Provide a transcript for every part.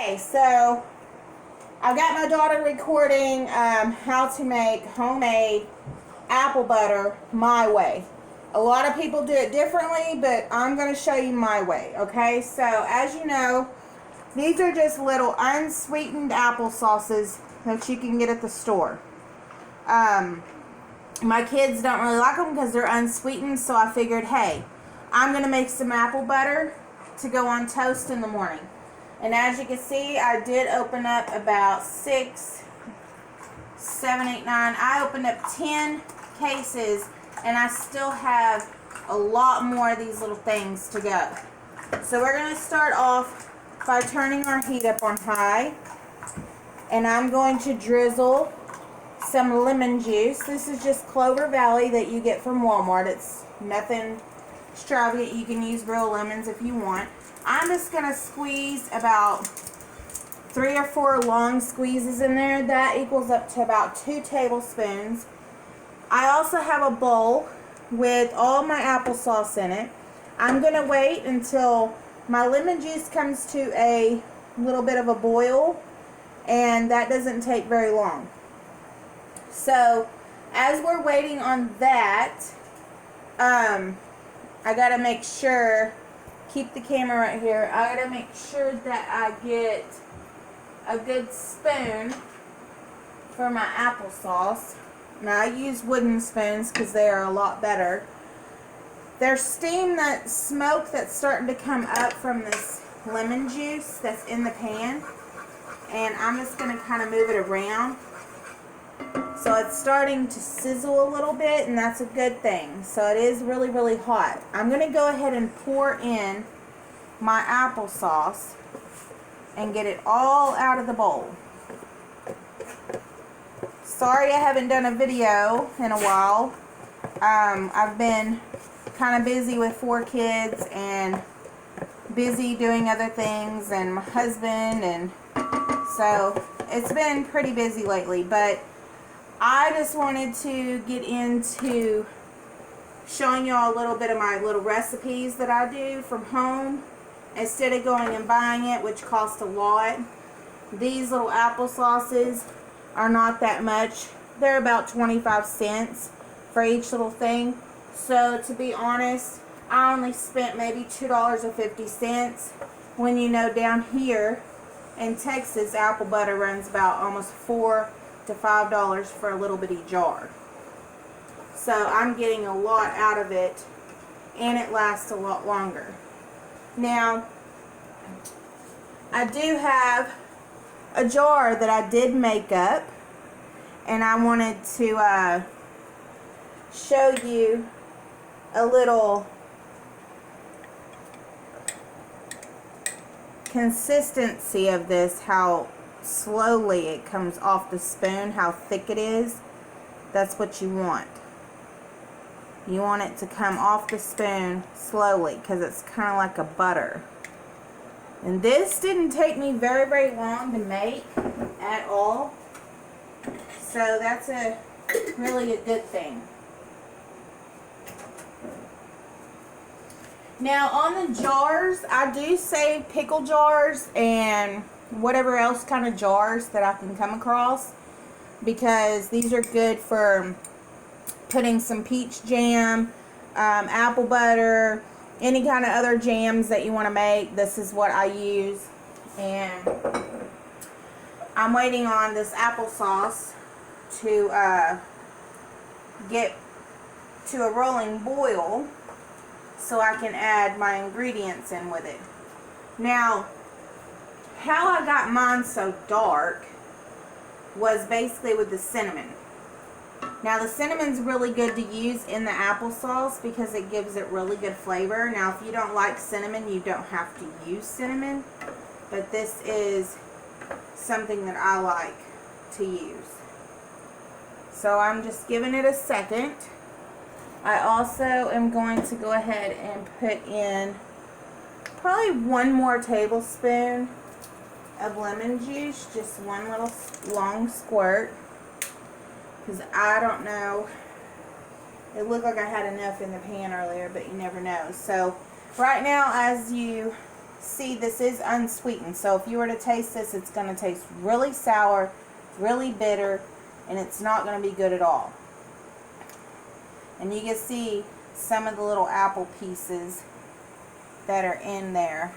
Okay, so I've got my daughter recording how to make homemade apple butter my way. A lot of people do it differently, but I'm going to show you my way, okay? So, as you know, these are just little unsweetened apple sauces that you can get at the store. My kids don't really like them because they're unsweetened, so I figured, hey, I'm going to make some apple butter to go on toast in the morning. And as you can see, I did open up about 6, 7, 8, 9. I opened up 10 cases, and I still have a lot more of these little things to go. So we're going to start off by turning our heat up on high. And I'm going to drizzle some lemon juice. This is just Clover Valley that you get from Walmart. It's nothing extravagant. You can use real lemons if you want. I'm just going to squeeze about 3 or 4 long squeezes in there. That equals up to about 2 tablespoons. I also have a bowl with all my applesauce in it. I'm going to wait until my lemon juice comes to a little bit of a boil, and that doesn't take very long. So, as we're waiting on that, I got to make sure, keep the camera right here, I got to make sure that I get a good spoon for my applesauce. Now, I use wooden spoons because they are a lot better. There's steam, that smoke that's starting to come up from this lemon juice that's in the pan, and I'm just going to kind of move it around. So it's starting to sizzle a little bit, and that's a good thing. So it is really, really hot. I'm going to go ahead and pour in my applesauce and get it all out of the bowl. Sorry I haven't done a video in a while. I've been kind of busy with 4 kids and busy doing other things, and my husband, and so it's been pretty busy lately, but I just wanted to get into showing y'all a little bit of my little recipes that I do from home instead of going and buying it, which costs a lot. These little applesauces are not that much. They're about 25 cents for each little thing. So to be honest, I only spent maybe $2.50 when you know down here in Texas, apple butter runs about almost $4 to $5 for a little bitty jar. So I'm getting a lot out of it, and it lasts a lot longer. Now, I do have a jar that I did make up, and I wanted to show you a little consistency of this, how slowly it comes off the spoon, how thick it is. That's what you want. You want it to come off the spoon slowly because it's kind of like a butter. And this didn't take me very, very long to make at all. So that's really a good thing. Now on the jars, I do save pickle jars and whatever else kind of jars that I can come across, because these are good for putting some peach jam, apple butter, any kind of other jams that you want to make. This is what I use. And I'm waiting on this applesauce to get to a rolling boil so I can add my ingredients in with it. Now, how I got mine so dark was basically with the cinnamon. Now, the cinnamon's really good to use in the applesauce because it gives it really good flavor. Now, if you don't like cinnamon, you don't have to use cinnamon, but this is something that I like to use. So I'm just giving it a second. I also am going to go ahead and put in probably 1 more tablespoon of lemon juice, just 1 little long squirt, because I don't know, it looked like I had enough in the pan earlier, but you never know. So right now, as you see this is unsweetened. So if you were to taste this, it's going to taste really sour, really bitter, and it's not going to be good at all. And you can see some of the little apple pieces that are in there.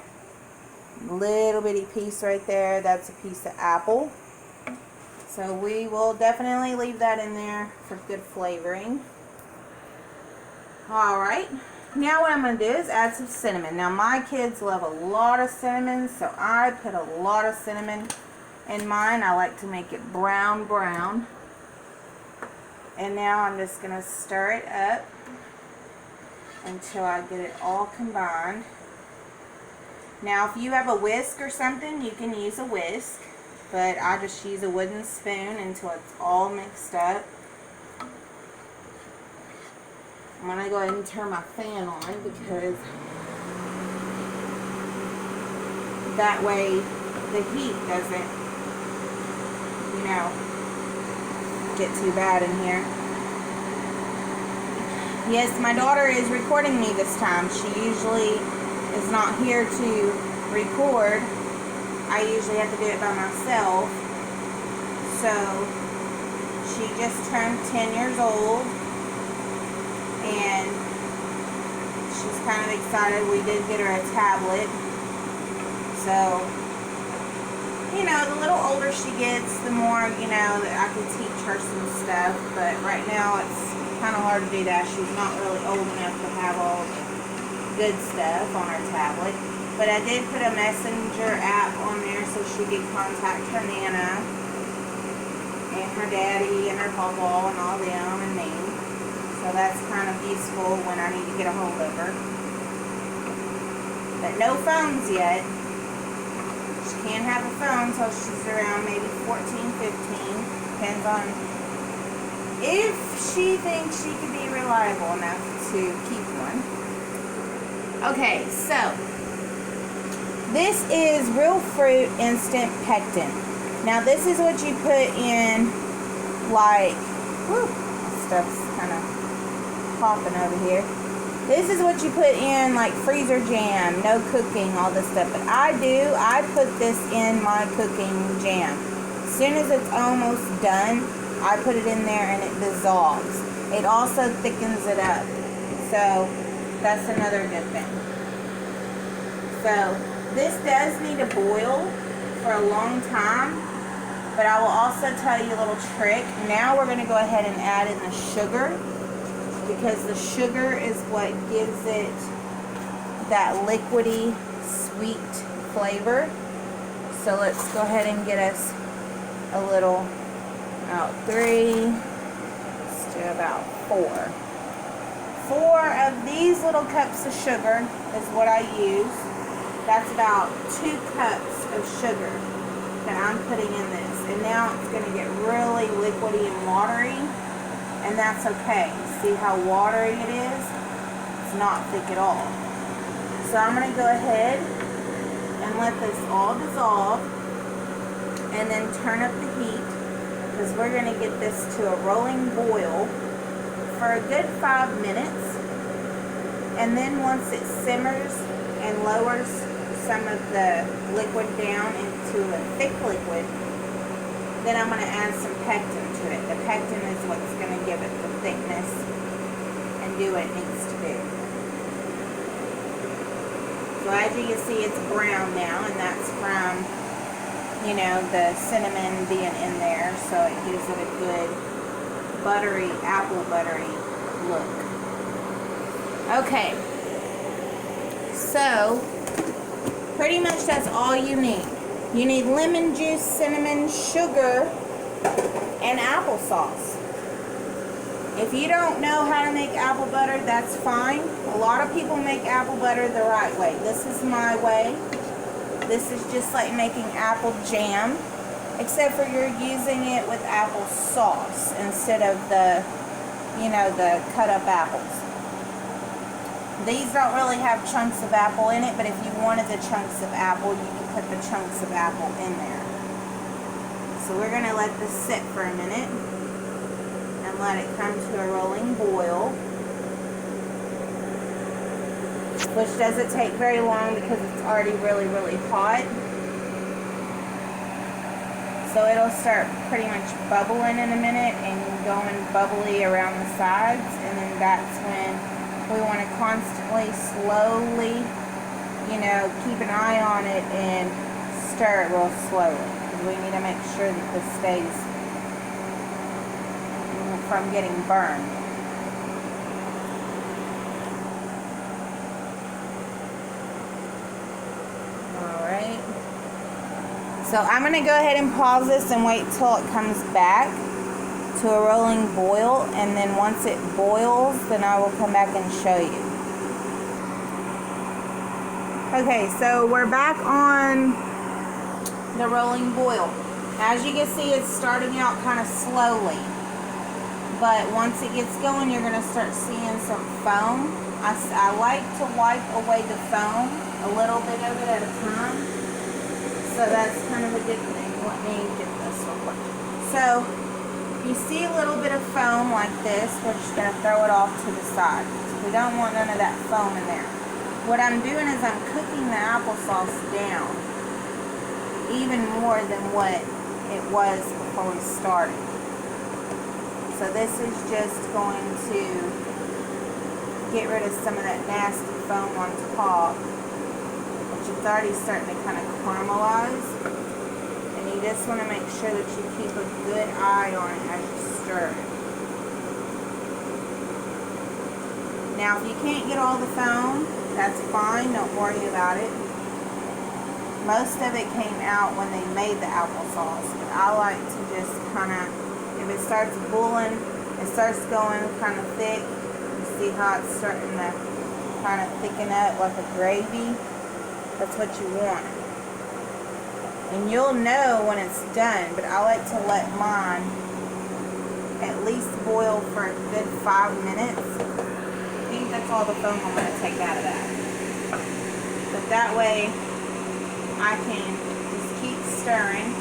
Little bitty piece right there, that's a piece of apple. So we will definitely leave that in there for good flavoring. Alright, now what I'm going to do is add some cinnamon. Now my kids love a lot of cinnamon, so I put a lot of cinnamon in mine. I like to make it brown. And now I'm just going to stir it up until I get it all combined. Now if you have a whisk or something, you can use a whisk, but I just use a wooden spoon until it's all mixed up. I'm going to go ahead and turn my fan on because that way the heat doesn't, get too bad in here. Yes, my daughter is recording me this time. She usually is not here to record. I usually have to do it by myself. So she just turned 10 years old and she's kind of excited. We did get her a tablet. So, the little older she gets, the more, that I can teach her some stuff. But right now it's kind of hard to do that. She's not really old enough to have all the good stuff on her tablet. But I did put a messenger app on there so she could contact her Nana and her daddy and her pawpaw and all them and me. So that's kind of useful when I need to get a hold of her. But no phones yet. She can't have a phone until she's around maybe 14, 15. Depends on if she thinks she can be reliable enough to keep one. Okay, so this is real fruit instant pectin. Now this is what you put in, like, stuff's kind of popping over here. This is what you put in, like, freezer jam, no cooking, all this stuff. But I put this in my cooking jam. As soon as it's almost done, I put it in there and it dissolves. It also thickens it up. So that's another good thing. So this does need to boil for a long time, but I will also tell you a little trick. Now we're going to go ahead and add in the sugar, because the sugar is what gives it that liquidy, sweet flavor. So let's go ahead and get us a little, about 3, let's do about 4. 4 of these little cups of sugar is what I use. That's about 2 cups of sugar that I'm putting in this. And now it's going to get really liquidy and watery, and that's okay. See how watery it is? It's not thick at all. So I'm going to go ahead and let this all dissolve and then turn up the heat, because we're going to get this to a rolling boil for a good 5 minutes. And then once it simmers and lowers some of the liquid down into a thick liquid, then I'm going to add some pectin to it. The pectin is what's going to give it the thickness and do what it needs to do. So as you can see, it's brown now, and that's from, the cinnamon being in there, so it gives it a good buttery, apple buttery look. Okay, so pretty much that's all you need. You need lemon juice, cinnamon, sugar, and applesauce. If you don't know how to make apple butter, that's fine. A lot of people make apple butter the right way. This is my way. This is just like making apple jam, except for you're using it with apple sauce instead of the, the cut up apples. These don't really have chunks of apple in it, but if you wanted the chunks of apple, you can put the chunks of apple in there. So we're going to let this sit for a minute and let it come to a rolling boil. which doesn't take very long because it's already really, really hot. So it'll start pretty much bubbling in a minute and going bubbly around the sides, and then that's when we want to constantly, slowly, you know, keep an eye on it and stir it real slowly, because we need to make sure that this stays from getting burned. Alright. So I'm going to go ahead and pause this and wait till it comes back to a rolling boil, and then once it boils, then I will come back and show you. Okay, so we're back on the rolling boil. As you can see, it's starting out kind of slowly, but once it gets going, you're going to start seeing some foam. I like to wipe away the foam, a little bit of it at a time. So that's kind of a good thing. Let me get this real quick. So you see a little bit of foam like this, we're just going to throw it off to the side. We don't want none of that foam in there. What I'm doing is I'm cooking the applesauce down even more than what it was before we started. So this is just going to get rid of some of that nasty foam on top, which is already starting to kind of caramelize. And you just want to make sure that you keep a good eye on it as you stir it. Now, if you can't get all the foam, that's fine, don't worry about it. Most of it came out when they made the applesauce, but I like to just kind of, if it starts boiling, it starts going kind of thick. You see how it's starting to kind of thicken up like a gravy? That's what you want. And you'll know when it's done, but I like to let mine at least boil for a good 5 minutes. I think that's all the foam I'm going to take out of that. But that way, I can just keep stirring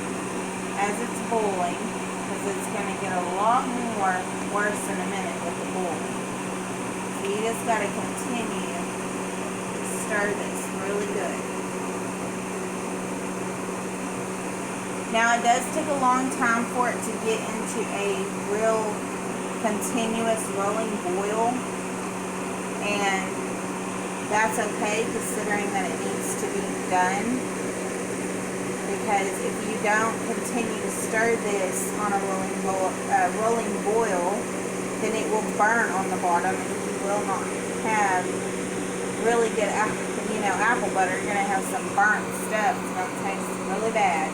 as it's boiling, because it's going to get a lot more worse in a minute with the boiling. So you just got to continue to stir this really good. Now it does take a long time for it to get into a real continuous rolling boil, and that's okay considering that it needs to be done, because if you don't continue to stir this on a rolling boil, then it will burn on the bottom and you will not have really good apple butter. You're going to have some burnt stuff. It's going to taste really bad.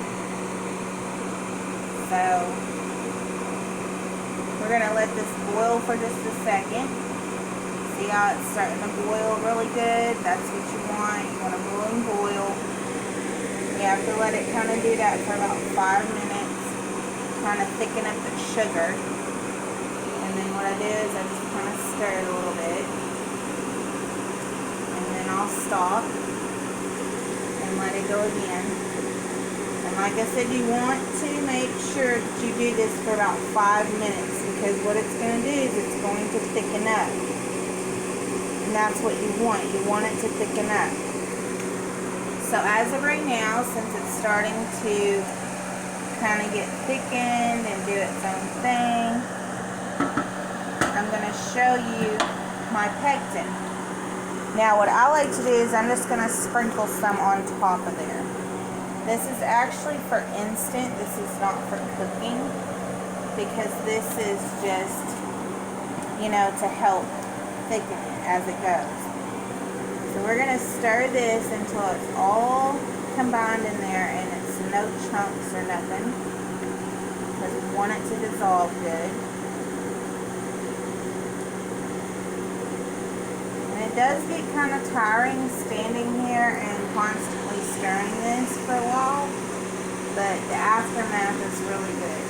So we're going to let this boil for just a second. See how it's starting to boil really good? That's what you want. You want a rolling boil. You have to let it kind of do that for about 5 minutes. Kind of thicken up the sugar. And then what I do is I just kind of stir it a little bit. And then I'll stop and let it go again. And like I said, you want to make sure that you do this for about 5 minutes, because what it's going to do is it's going to thicken up. And that's what you want. You want it to thicken up. So as of right now, since it's starting to kind of get thickened and do its own thing, I'm going to show you my pectin. Now what I like to do is I'm just going to sprinkle some on top of there. This is actually for instant. This is not for cooking, because this is just, to help thicken it as it goes. So we're going to stir this until it's all combined in there and it's no chunks or nothing, because we want it to dissolve good. And it does get kind of tiring standing here and constantly stirring this for a while, but the aftermath is really good.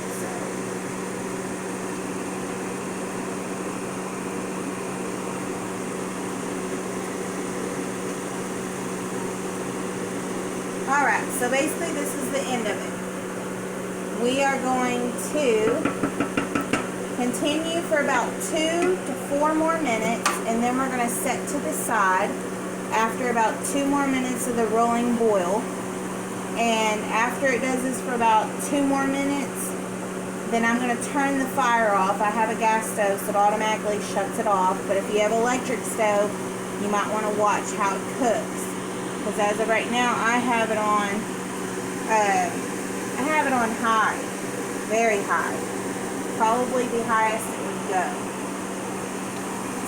Alright, so basically this is the end of it. We are going to continue for about 2 to 4 more minutes, and then we're going to set to the side after about 2 more minutes of the rolling boil. And after it does this for about 2 more minutes, then I'm going to turn the fire off. I have a gas stove, so it automatically shuts it off. But if you have an electric stove, you might want to watch how it cooks. Because as of right now, I have it on high, very high, probably the highest it would go.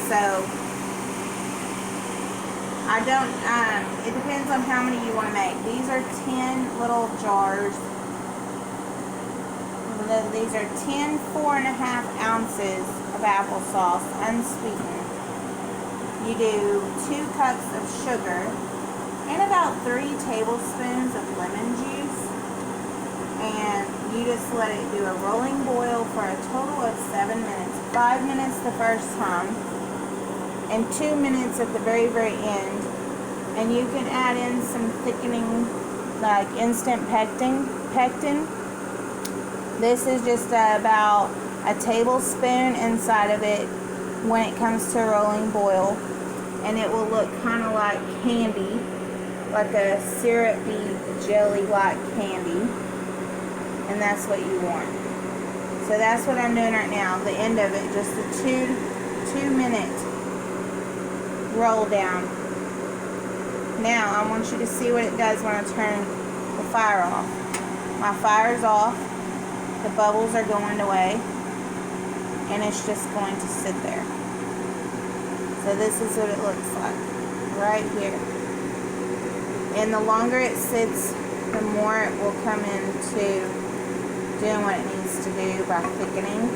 So I don't. It depends on how many you want to make. These are 10 little jars. These are 10 4.5 ounces of applesauce, unsweetened. You do 2 cups of sugar and about 3 tablespoons of lemon juice, and you just let it do a rolling boil for a total of 7 minutes. 5 minutes the first time, and 2 minutes at the very, very end. And you can add in some thickening, like instant pectin. This is just about a tablespoon inside of it when it comes to a rolling boil, and it will look kind of like candy, like a syrupy jelly-like candy, and that's what you want. So that's what I'm doing right now. The end of it, just a 2-minute roll down. Now I want you to see what it does when I turn the fire off. My fire's off. The bubbles are going away, and it's just going to sit there. So this is what it looks like right here. And the longer it sits, the more it will come into doing what it needs to do by thickening.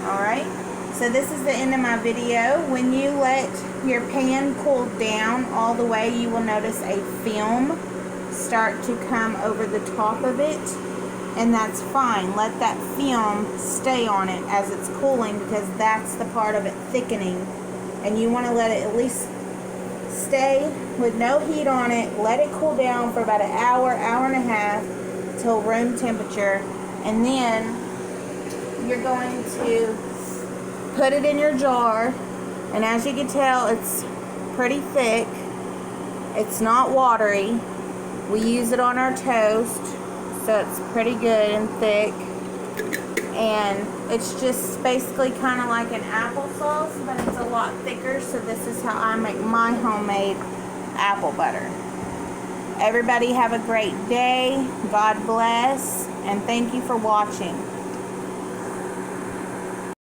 Alright, so this is the end of my video. When you let your pan cool down all the way, you will notice a film start to come over the top of it. And that's fine. Let that film stay on it as it's cooling, because that's the part of it thickening. And you want to let it at least stay with no heat on it. Let it cool down for about an hour, hour and a half, till room temperature. And then you're going to put it in your jar. And as you can tell, it's pretty thick. It's not watery. We use it on our toast, so it's pretty good and thick. And it's just basically kind of like an applesauce, but it's a lot thicker. So this is how I make my homemade apple butter. Everybody have a great day. God bless, and thank you for watching.